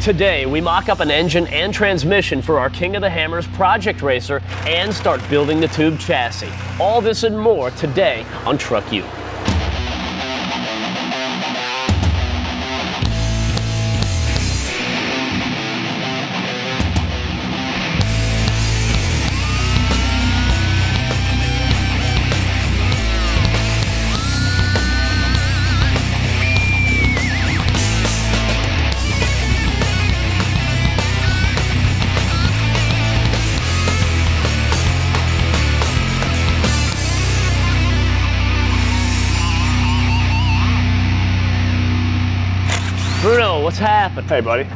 Today, we mock up an engine and transmission for our King of the Hammers Project Racer and start building the tube chassis. All this and more today on TruckU. Bruno, what's happened? Hey, buddy.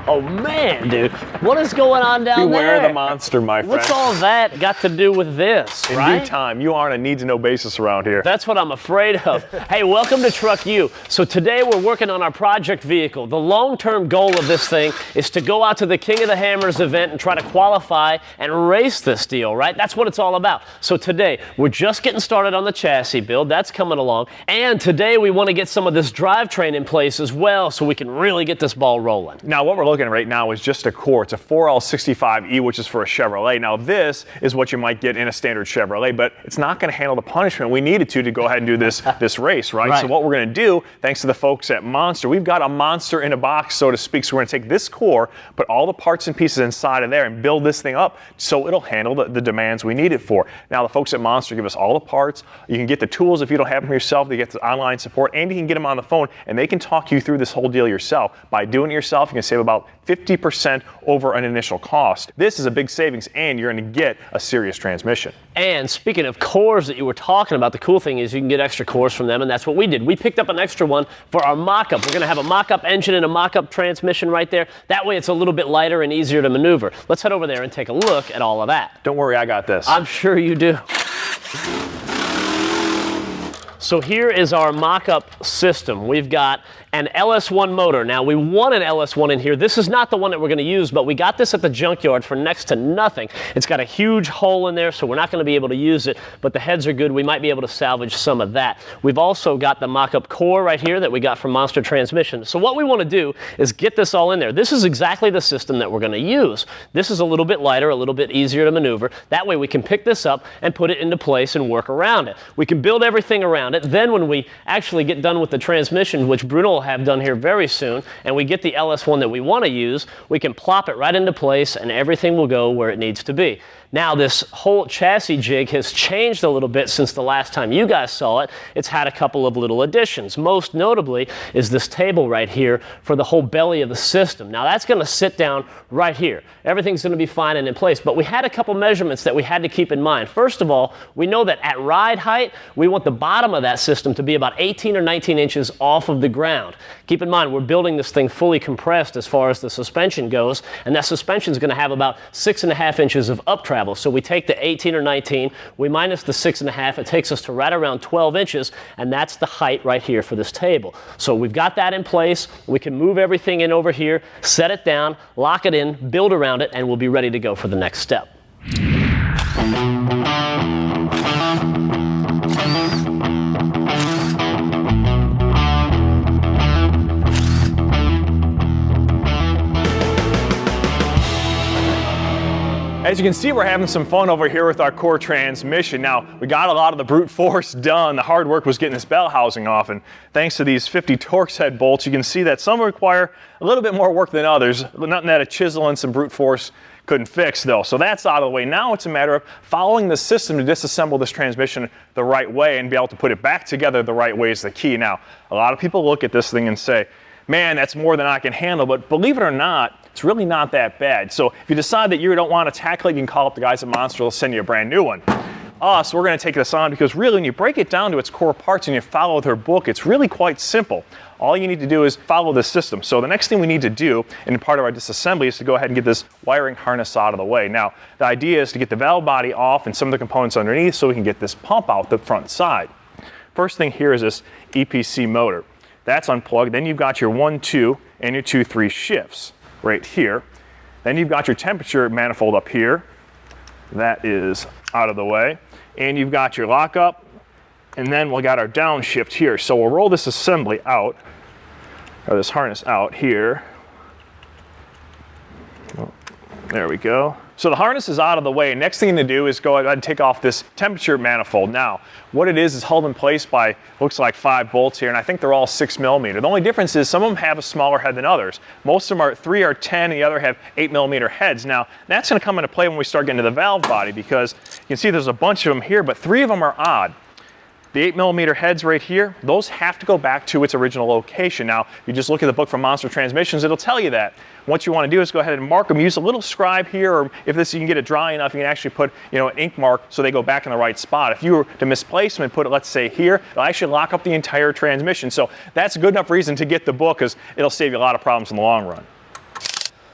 Oh, man, dude. What is going on down there? Beware the monster, my friend. What's all that got to do with this, right? In due time. You are on a need-to-know basis around here. That's what I'm afraid of. Hey, welcome to TruckU. So today we're working on our project vehicle. The long-term goal of this thing is to go out to the King of the Hammers event and try to qualify and race this deal, right? That's what it's all about. So today, we're just getting started on the chassis build. That's coming along. And today we want to get some of this drivetrain in place as well so we can really get this ball rolling. Now, what we're looking at right now is just a core. It's a 4L65E, which is for a Chevrolet. Now, this is what you might get in a standard Chevrolet, but it's not going to handle the punishment we needed to go ahead and do this race, right? So what we're going to do, thanks to the folks at Monster, we've got a monster in a box, so to speak. So we're going to take this core, put all the parts and pieces inside of there and build this thing up so it'll handle the demands we need it for. Now, the folks at Monster give us all the parts. You can get the tools if you don't have them yourself. They get the online support, and you can get them on the phone, and they can talk you through this whole deal yourself. By doing it yourself, you can save about 50% over an initial cost. This is a big savings, and you're going to get a serious transmission. And speaking of cores that you were talking about, the cool thing is you can get extra cores from them, and that's what we did. We picked up an extra one for our mock-up. We're going to have a mock-up engine and a mock-up transmission right there. That way it's a little bit lighter and easier to maneuver. Let's head over there and take a look at all of that. Don't worry, I got this. I'm sure you do. So here is our mock-up system. We've got an LS1 motor. Now, we want an LS1 in here. This is not the one that we're going to use, but we got this at the junkyard for next to nothing. It's got a huge hole in there, so we're not going to be able to use it, but the heads are good. We might be able to salvage some of that. We've also got the mock-up core right here that we got from Monster Transmission. So what we want to do is get this all in there. This is exactly the system that we're going to use. This is a little bit lighter, a little bit easier to maneuver. That way we can pick this up and put it into place and work around it. We can build everything around it. Then when we actually get done with the transmission, which Bruno will have done here very soon, and we get the LS1 that we want to use, we can plop it right into place and everything will go where it needs to be. Now, this whole chassis jig has changed a little bit since the last time you guys saw it. It's had a couple of little additions. Most notably is this table right here for the whole belly of the system. Now, that's going to sit down right here. Everything's going to be fine and in place, but we had a couple measurements that we had to keep in mind. First of all, we know that at ride height, we want the bottom of that system to be about 18 or 19 inches off of the ground. Keep in mind, we're building this thing fully compressed as far as the suspension goes, and that suspension is going to have about 6.5 inches of up travel. So we take the 18 or 19, we minus the 6.5, it takes us to right around 12 inches, and that's the height right here for this table. So we've got that in place. We can move everything in over here, set it down, lock it in, build around it, and we'll be ready to go for the next step. As you can see, we're having some fun over here with our core transmission. Now, we got a lot of the brute force done. The hard work was getting this bell housing off, and thanks to these 50 Torx head bolts, you can see that some require a little bit more work than others. Nothing that a chisel and some brute force couldn't fix, though. So that's out of the way. Now it's a matter of following the system to disassemble this transmission the right way and be able to put it back together the right way is the key. Now, a lot of people look at this thing and say, man, that's more than I can handle, but believe it or not, it's really not that bad. So if you decide that you don't want to tackle it, you can call up the guys at Monster, they'll send you a brand new one. Us, we're going to take this on because really when you break it down to its core parts and you follow their book, it's really quite simple. All you need to do is follow the system. So the next thing we need to do, and part of our disassembly, is to go ahead and get this wiring harness out of the way. Now, the idea is to get the valve body off and some of the components underneath so we can get this pump out the front side. First thing here is this EPC motor. That's unplugged. Then you've got your 1, 2, and your 2, 3 shifts right here. Then you've got your temperature manifold up here. That is out of the way. And you've got your lockup, and then we got our downshift here. So we'll roll this assembly out, or this harness out here. There we go. So the harness is out of the way. Next thing to do is go ahead and take off this temperature manifold. Now, what it is held in place by, looks like 5 bolts here, and I think they're all 6mm. The only difference is some of them have a smaller head than others. Most of them are 3 or 10, and the other have 8mm heads. Now, that's going to come into play when we start getting to the valve body, because you can see there's a bunch of them here, but 3 of them are odd. The 8mm heads right here, those have to go back to its original location. Now, you just look at the book from Monster Transmissions, it'll tell you that. What you want to do is go ahead and mark them. Use a little scribe here, or if you can get it dry enough, you can actually put, an ink mark so they go back in the right spot. If you were to misplace them and put it, let's say here, it'll actually lock up the entire transmission. So that's a good enough reason to get the book, because it'll save you a lot of problems in the long run.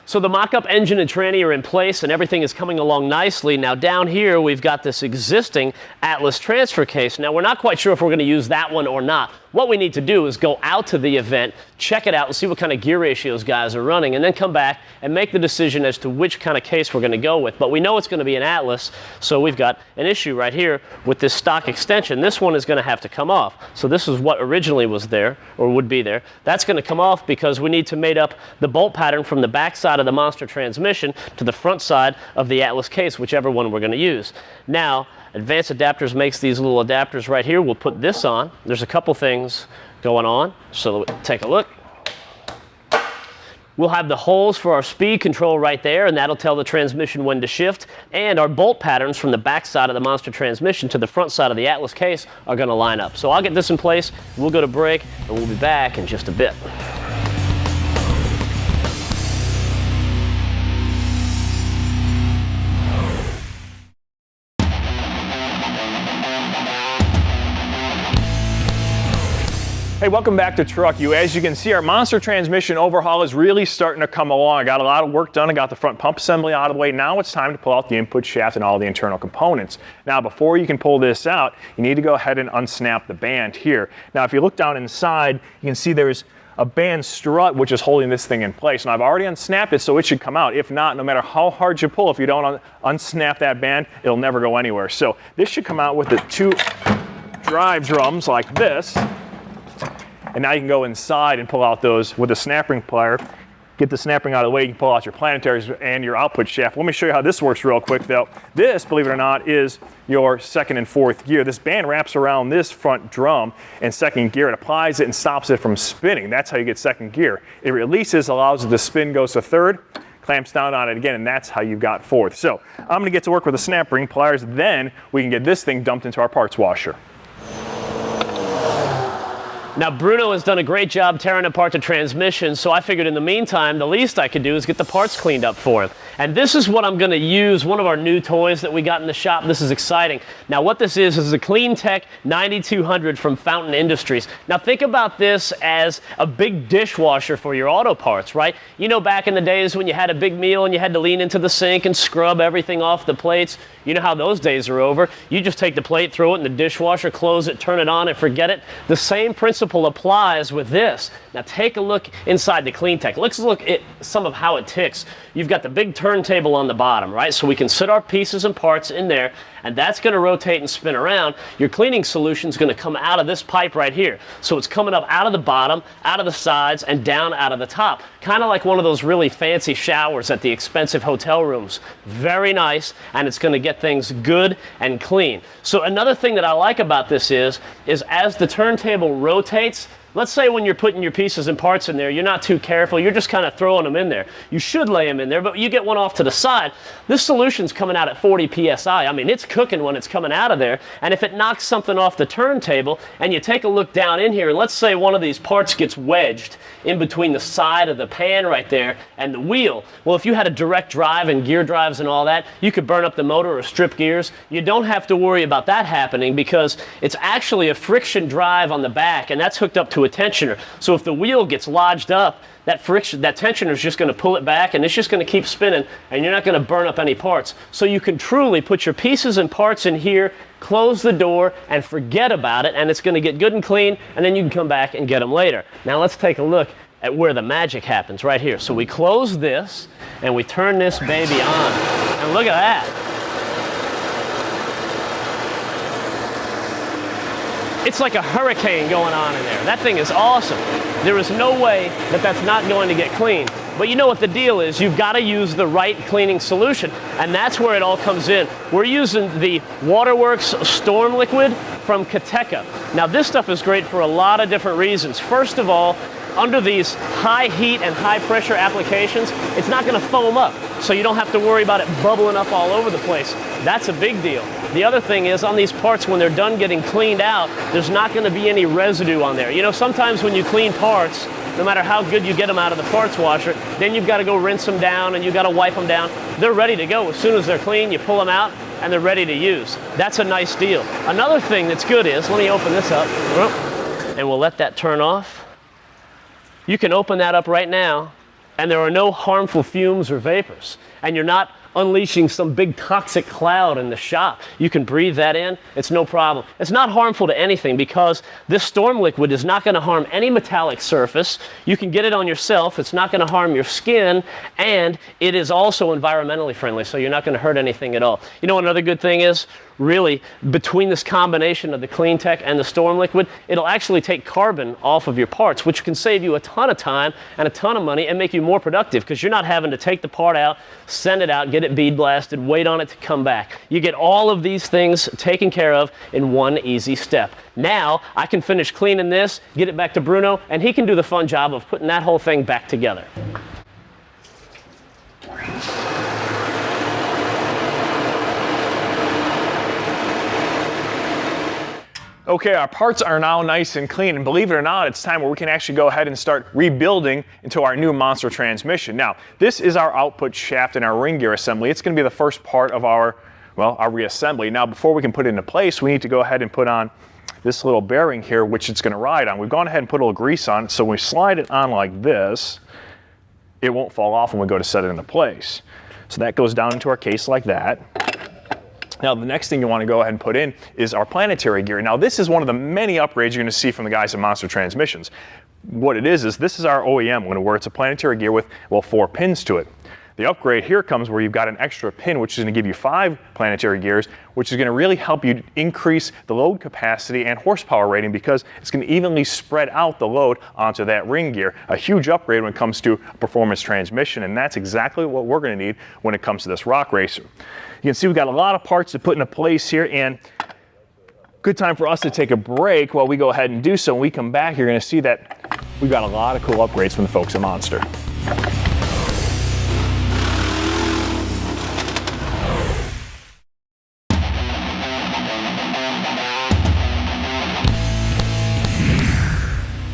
So the mock-up engine and tranny are in place and everything is coming along nicely. Now down here we've got this existing Atlas transfer case. Now we're not quite sure if we're going to use that one or not. What we need to do is go out to the event, check it out and see what kind of gear ratios guys are running, and then come back and make the decision as to which kind of case we're going to go with. But we know it's going to be an Atlas, so we've got an issue right here with this stock extension. This one is going to have to come off. So this is what originally was there, or would be there. That's going to come off because we need to mate up the bolt pattern from the back side of the Monster transmission to the front side of the Atlas case, whichever one we're going to use. Now, Advanced Adapters makes these little adapters right here. We'll put this on. There's a couple things going on, so take a look. We'll have the holes for our speed control right there, and that'll tell the transmission when to shift. And our bolt patterns from the back side of the Monster transmission to the front side of the Atlas case are going to line up. So I'll get this in place, we'll go to break, and we'll be back in just a bit. Hey, welcome back to TruckU. As you can see, our Monster transmission overhaul is really starting to come along. I got a lot of work done. I got the front pump assembly out of the way. Now it's time to pull out the input shaft and all the internal components. Now, before you can pull this out, you need to go ahead and unsnap the band here. Now, if you look down inside, you can see there's a band strut which is holding this thing in place. And I've already unsnapped it, so it should come out. If not, no matter how hard you pull, if you don't unsnap that band, it'll never go anywhere. So this should come out with the 2 drive drums like this. And now you can go inside and pull out those with a snap ring plier. Get the snap ring out of the way, you can pull out your planetaries and your output shaft. Let me show you how this works real quick though. This, believe it or not, is your 2nd and 4th gear. This band wraps around this front drum and 2nd gear. It applies it and stops it from spinning. That's how you get 2nd gear. It releases, allows it to spin, goes to 3rd, clamps down on it again, and that's how you've got 4th. So I'm gonna get to work with the snap ring pliers, then we can get this thing dumped into our parts washer. Now Bruno has done a great job tearing apart the transmission, so I figured in the meantime the least I could do is get the parts cleaned up for him. And this is what I'm going to use, one of our new toys that we got in the shop. This is exciting. Now what this is a Cleantech 9200 from Fountain Industries. Now think about this as a big dishwasher for your auto parts, right? You know, back in the days when you had a big meal and you had to lean into the sink and scrub everything off the plates, you know how those days are over. You just take the plate, throw it in the dishwasher, close it, turn it on, and forget it. The same principle applies with this. Now take a look inside the Cleantech. Let's look at some of how it ticks. You've got the big turntable on the bottom, right? So we can sit our pieces and parts in there, and that's going to rotate and spin around. Your cleaning solution is going to come out of this pipe right here. So it's coming up out of the bottom, out of the sides, and down out of the top. Kind of like one of those really fancy showers at the expensive hotel rooms. Very nice, and it's going to get things good and clean. So another thing that I like about this is as the turntable rotates, let's say when you're putting your pieces and parts in there, you're not too careful, you're just kind of throwing them in there. You should lay them in there, but you get one off to the side. This solution's coming out at 40 PSI. I mean, it's cooking when it's coming out of there. And if it knocks something off the turntable and you take a look down in here, and let's say one of these parts gets wedged in between the side of the pan right there and the wheel. Well, if you had a direct drive and gear drives and all that, you could burn up the motor or strip gears. You don't have to worry about that happening because it's actually a friction drive on the back, and that's hooked up to a tensioner. So if the wheel gets lodged up, that tensioner is just going to pull it back, and it's just going to keep spinning, and you're not going to burn up any parts. So you can truly put your pieces and parts in here, close the door, and forget about it, and it's going to get good and clean, and then you can come back and get them later. Now let's take a look at where the magic happens right here. So we close this, and we turn this baby on, and look at that. It's like a hurricane going on in there. That thing is awesome. There is no way that that's not going to get clean. But you know what the deal is. You've got to use the right cleaning solution, and that's where it all comes in. We're using the Waterworks Storm Liquid from Cleantech. Now this stuff is great for a lot of different reasons. First of all, under these high heat and high pressure applications, it's not going to foam up, so you don't have to worry about it bubbling up all over the place. That's a big deal. The other thing is, on these parts, when they're done getting cleaned out, there's not going to be any residue on there. You know, sometimes when you clean parts, no matter how good you get them out of the parts washer, then you've got to go rinse them down and you've got to wipe them down. They're ready to go. As soon as they're clean, you pull them out and they're ready to use. That's a nice deal. Another thing that's good is, let me open this up, and we'll let that turn off. You can open that up right now, and there are no harmful fumes or vapors, and you're not unleashing some big toxic cloud in the shop. You can breathe that in, it's no problem. It's not harmful to anything because this storm liquid is not going to harm any metallic surface. You can get it on yourself, it's not going to harm your skin, and it is also environmentally friendly, so you're not going to hurt anything at all. You know what another good thing is? Really, between this combination of the Cleantech and the storm liquid, it'll actually take carbon off of your parts, which can save you a ton of time and a ton of money and make you more productive because you're not having to take the part out, send it out, get it bead blasted, wait on it to come back. You get all of these things taken care of in one easy step. Now, I can finish cleaning this, get it back to Bruno, and he can do the fun job of putting that whole thing back together. Okay, our parts are now nice and clean, and believe it or not, it's time where we can actually go ahead and start rebuilding into our new monster transmission. Now, this is our output shaft and our ring gear assembly. It's going to be the first part of our reassembly. Now, before we can put it into place, we need to go ahead and put on this little bearing here, which it's going to ride on. We've gone ahead and put a little grease on it, so when we slide it on like this, it won't fall off when we go to set it into place. So that goes down into our case like that. Now, the next thing you want to go ahead and put in is our Planetary Gear. Now, this is one of the many upgrades you're going to see from the guys at Monster Transmissions. What it is this is our OEM one, where it's a Planetary Gear with, well, 4 pins to it. The upgrade here comes where you've got an extra pin, which is going to give you 5 planetary gears, which is going to really help you increase the load capacity and horsepower rating because it's going to evenly spread out the load onto that ring gear. A huge upgrade when it comes to performance transmission, and that's exactly what we're going to need when it comes to this rock racer. You can see we've got a lot of parts to put into place here, and good time for us to take a break while we go ahead and do so. When we come back, you're going to see that we've got a lot of cool upgrades from the folks at Monster.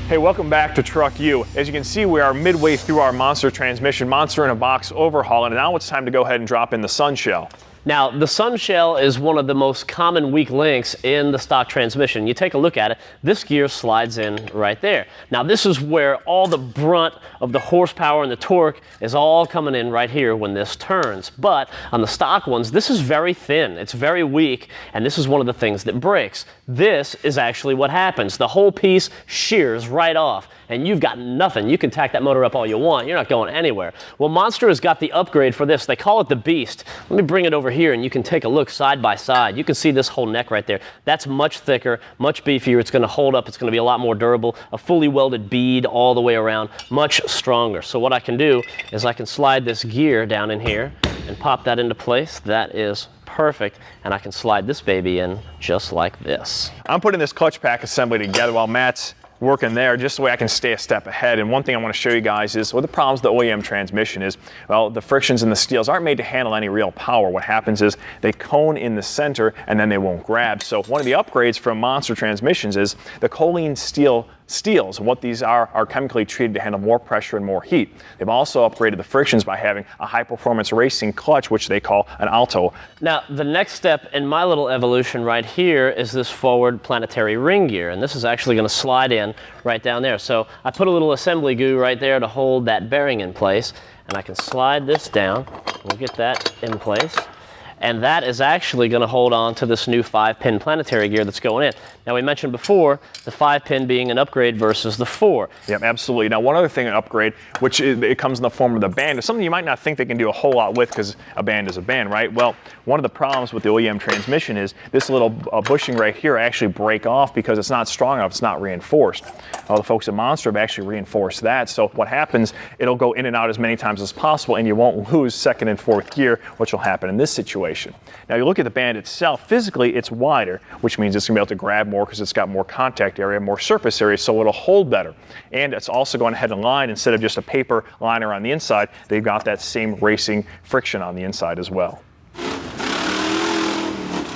Hey, welcome back to TruckU. As you can see, we are midway through our Monster transmission, Monster in a Box overhaul, and now it's time to go ahead and drop in the sun shell. Now, the sun shell is one of the most common weak links in the stock transmission. You take a look at it, this gear slides in right there. Now, this is where all the brunt of the horsepower and the torque is all coming in right here when this turns. But on the stock ones, this is very thin, it's very weak, and this is one of the things that breaks. This is actually what happens. The whole piece shears right off, and you've got nothing. You can tack that motor up all you want. You're not going anywhere. Well, Monster has got the upgrade for this. They call it the Beast. Let me bring it over here, and you can take a look side by side. You can see this whole neck right there. That's much thicker, much beefier. It's going to hold up. It's going to be a lot more durable. A fully welded bead all the way around, much stronger. So what I can do is I can slide this gear down in here and pop that into place. That is perfect, and I can slide this baby in just like this. I'm putting this clutch pack assembly together while Matt's working there just so I can stay a step ahead. And one thing I want to show you guys is what the problems with the OEM transmission is. Well, the frictions and the steels aren't made to handle any real power. What happens is they cone in the center and then they won't grab. So one of the upgrades from Monster Transmissions is the choline steel steels. What these are chemically treated to handle more pressure and more heat. They've also upgraded the frictions by having a high-performance racing clutch, which they call an Alto. Now, the next step in my little evolution right here is this forward planetary ring gear, and this is actually going to slide in right down there. So I put a little assembly goo right there to hold that bearing in place, and I can slide this down. We'll get that in place. and that is actually going to hold on to this new 5-pin planetary gear that's going in. Now, we mentioned before the 5-pin being an upgrade versus the 4. Yep, absolutely. Now, one other thing, an upgrade, which it comes in the form of the band, is something you might not think they can do a whole lot with because a band is a band, right? Well, one of the problems with the OEM transmission is this little bushing right here actually break off because it's not strong enough, it's not reinforced. All the folks at Monster have actually reinforced that, so what happens, it'll go in and out as many times as possible, and you won't lose second and fourth gear, which will happen in this situation. Now, you look at the band itself, physically it's wider, which means it's going to be able to grab more because it's got more contact area, more surface area, so it'll hold better. And it's also going ahead and line, instead of just a paper liner on the inside, they've got that same racing friction on the inside as well.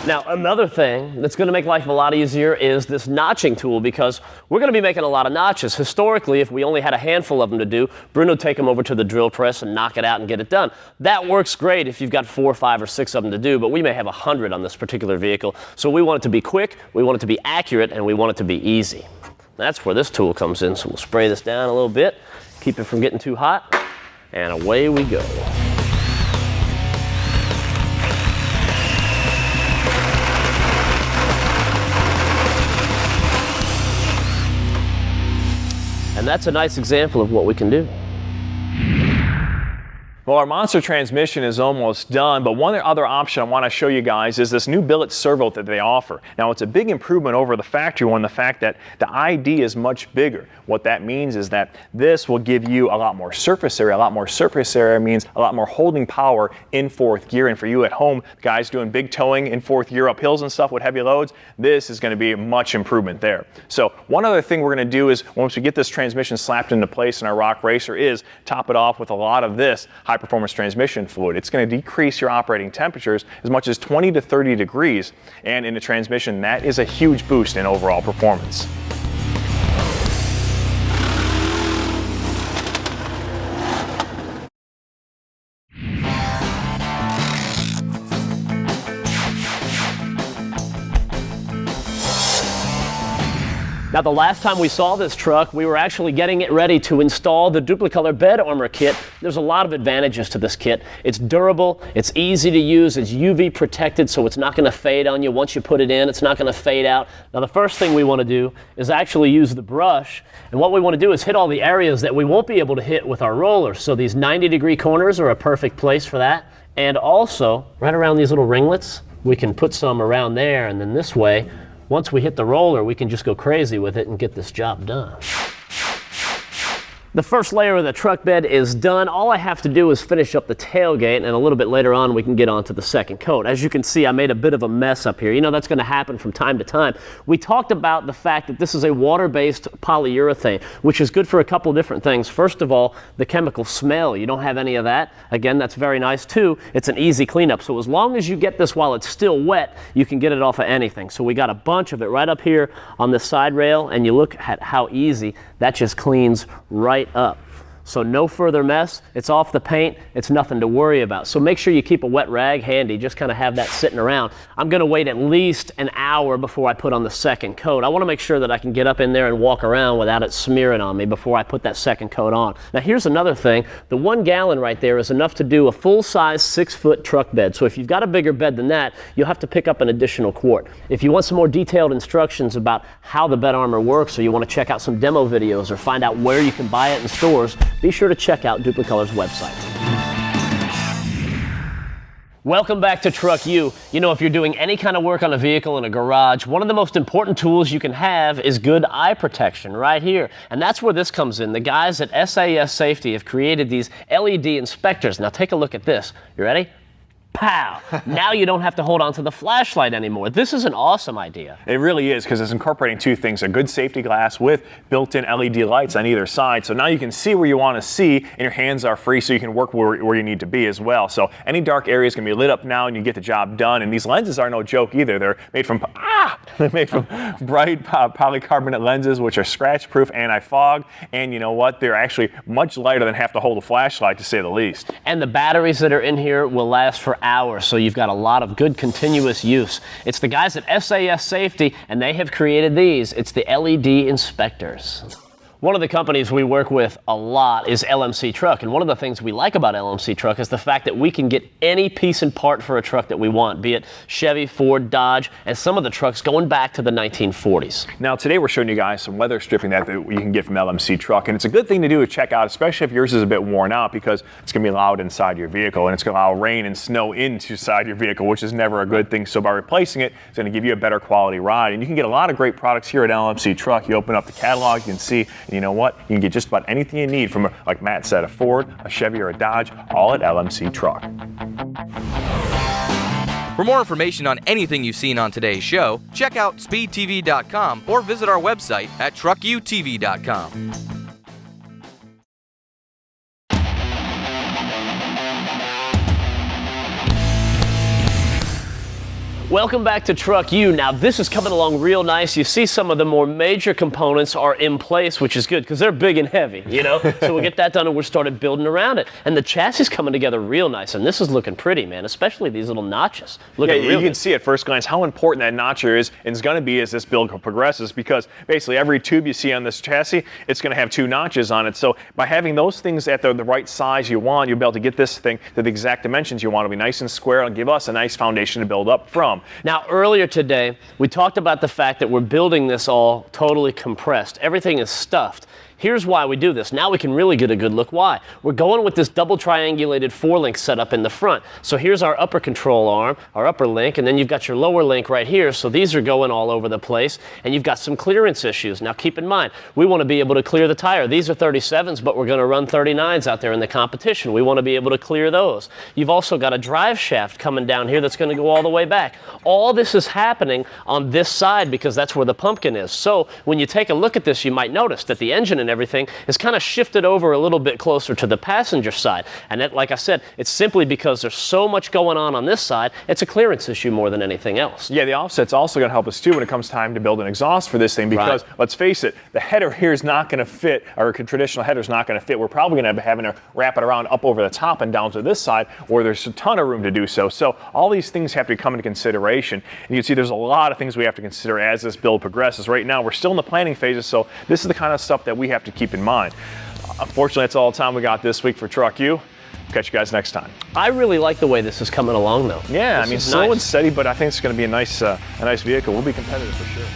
Now, another thing that's going to make life a lot easier is this notching tool, because we're going to be making a lot of notches. Historically, if we only had a handful of them to do, Bruno would take them over to the drill press and knock it out and get it done. That works great if you've got 4, 5, or 6 of them to do, but we may have 100 on this particular vehicle. So we want it to be quick, we want it to be accurate, and we want it to be easy. That's where this tool comes in. So we'll spray this down a little bit, keep it from getting too hot, and away we go. And that's a nice example of what we can do. Well, our Monster transmission is almost done, but one other option I want to show you guys is this new Billet Servo that they offer. Now, it's a big improvement over the factory one, the fact that the ID is much bigger. What that means is that this will give you a lot more surface area. A lot more surface area means a lot more holding power in fourth gear. And for you at home, guys doing big towing in fourth gear up hills and stuff with heavy loads, this is going to be a much improvement there. So one other thing we're going to do is, once we get this transmission slapped into place in our Rock Racer, is top it off with a lot of this high-performance transmission fluid. It's going to decrease your operating temperatures as much as 20 to 30 degrees, and in the transmission, that is a huge boost in overall performance. Now, the last time we saw this truck, we were actually getting it ready to install the Dupli-Color bed armor kit. There's a lot of advantages to this kit. It's durable, it's easy to use, it's UV protected, so it's not going to fade on you. Once you put it in, it's not going to fade out. Now, the first thing we want to do is actually use the brush, and what we want to do is hit all the areas that we won't be able to hit with our roller. So these 90-degree corners are a perfect place for that. And also, right around these little ringlets, we can put some around there, and then this way, once we hit the roller, we can just go crazy with it and get this job done. The first layer of the truck bed is done. All I have to do is finish up the tailgate, and a little bit later on we can get onto the second coat. As you can see, I made a bit of a mess up here. You know, that's going to happen from time to time. We talked about the fact that this is a water-based polyurethane, which is good for a couple different things. First of all, the chemical smell. You don't have any of that. Again, that's very nice too. It's an easy cleanup. So as long as you get this while it's still wet, you can get it off of anything. So we got a bunch of it right up here on the side rail, and you look at how easy that just cleans right up. So no further mess, it's off the paint, it's nothing to worry about. So make sure you keep a wet rag handy, just kind of have that sitting around. I'm gonna wait at least an hour before I put on the second coat. I wanna make sure that I can get up in there and walk around without it smearing on me before I put that second coat on. Now here's another thing, the 1 gallon right there is enough to do a full-size 6-foot truck bed. So if you've got a bigger bed than that, you'll have to pick up an additional quart. If you want some more detailed instructions about how the bed armor works, or you wanna check out some demo videos or find out where you can buy it in stores, be sure to check out Dupli-Color's website. Welcome back to TruckU. You know, if you're doing any kind of work on a vehicle in a garage, one of the most important tools you can have is good eye protection right here. And that's where this comes in. The guys at SAS Safety have created these LED inspectors. Now take a look at this. You ready? Pow! Now you don't have to hold on to the flashlight anymore. This is an awesome idea. It really is, because it's incorporating two things: a good safety glass with built-in LED lights on either side. So now you can see where you want to see, and your hands are free, so you can work where you need to be as well. So any dark area is going to be lit up now, and you get the job done. And these lenses are no joke either. They're made from bright polycarbonate lenses, which are scratch-proof, anti-fog, and you know what? They're actually much lighter than have to hold a flashlight, to say the least. And the batteries that are in here will last for hours, so you've got a lot of good continuous use. It's the guys at SAS Safety, and they have created these. It's the LED inspectors. One of the companies we work with a lot is LMC Truck, and one of the things we like about LMC Truck is the fact that we can get any piece and part for a truck that we want, be it Chevy, Ford, Dodge, and some of the trucks going back to the 1940s. Now today we're showing you guys some weather stripping that you can get from LMC Truck, and it's a good thing to do to check out, especially if yours is a bit worn out, because it's going to be loud inside your vehicle, and it's going to allow rain and snow inside your vehicle, which is never a good thing. So by replacing it, it's going to give you a better quality ride, and you can get a lot of great products here at LMC Truck. You open up the catalog, you can see. You know what? You can get just about anything you need from, like Matt said, a Ford, a Chevy, or a Dodge, all at LMC Truck. For more information on anything you've seen on today's show, check out speedtv.com or visit our website at truckutv.com. Welcome back to TruckU. Now this is coming along real nice. You see some of the more major components are in place, which is good because they're big and heavy, you know? So we'll get that done and we're started building around it. And the chassis is coming together real nice, and this is looking pretty, man, especially these little notches. Yeah, you can see at first glance how important that notcher is and is going to be as this build progresses, because basically every tube you see on this chassis, it's going to have 2 notches on it. So by having those things at the right size you want, you'll be able to get this thing to the exact dimensions you want. It'll be nice and square and give us a nice foundation to build up from. Now, earlier today, we talked about the fact that we're building this all totally compressed. Everything is stuffed. Here's why we do this. Now we can really get a good look. Why? We're going with this double triangulated 4-link setup in the front. So here's our upper control arm, our upper link, and then you've got your lower link right here. So these are going all over the place, and you've got some clearance issues. Now keep in mind, we want to be able to clear the tire. These are 37s, but we're going to run 39s out there in the competition. We want to be able to clear those. You've also got a drive shaft coming down here that's going to go all the way back. All this is happening on this side because that's where the pumpkin is. So when you take a look at this, you might notice that the engine and everything is kind of shifted over a little bit closer to the passenger side. And that, like I said, it's simply because there's so much going on this side. It's a clearance issue more than anything else. Yeah, the offset's also going to help us too when it comes time to build an exhaust for this thing, because let's face it, the header here is not going to fit, or a traditional header is not going to fit. We're probably going to be having to wrap it around up over the top and down to this side where there's a ton of room to do so. So all these things have to come into consideration. And you can see there's a lot of things we have to consider as this build progresses. Right now, we're still in the planning phases, so this is the kind of stuff that we have to keep in mind. Unfortunately, that's all the time we got this week for TruckU. Catch you guys next time. I really like the way this is coming along, though. Yeah, this I mean, slow and steady, but I think it's going to be a nice vehicle. We'll be competitive for sure.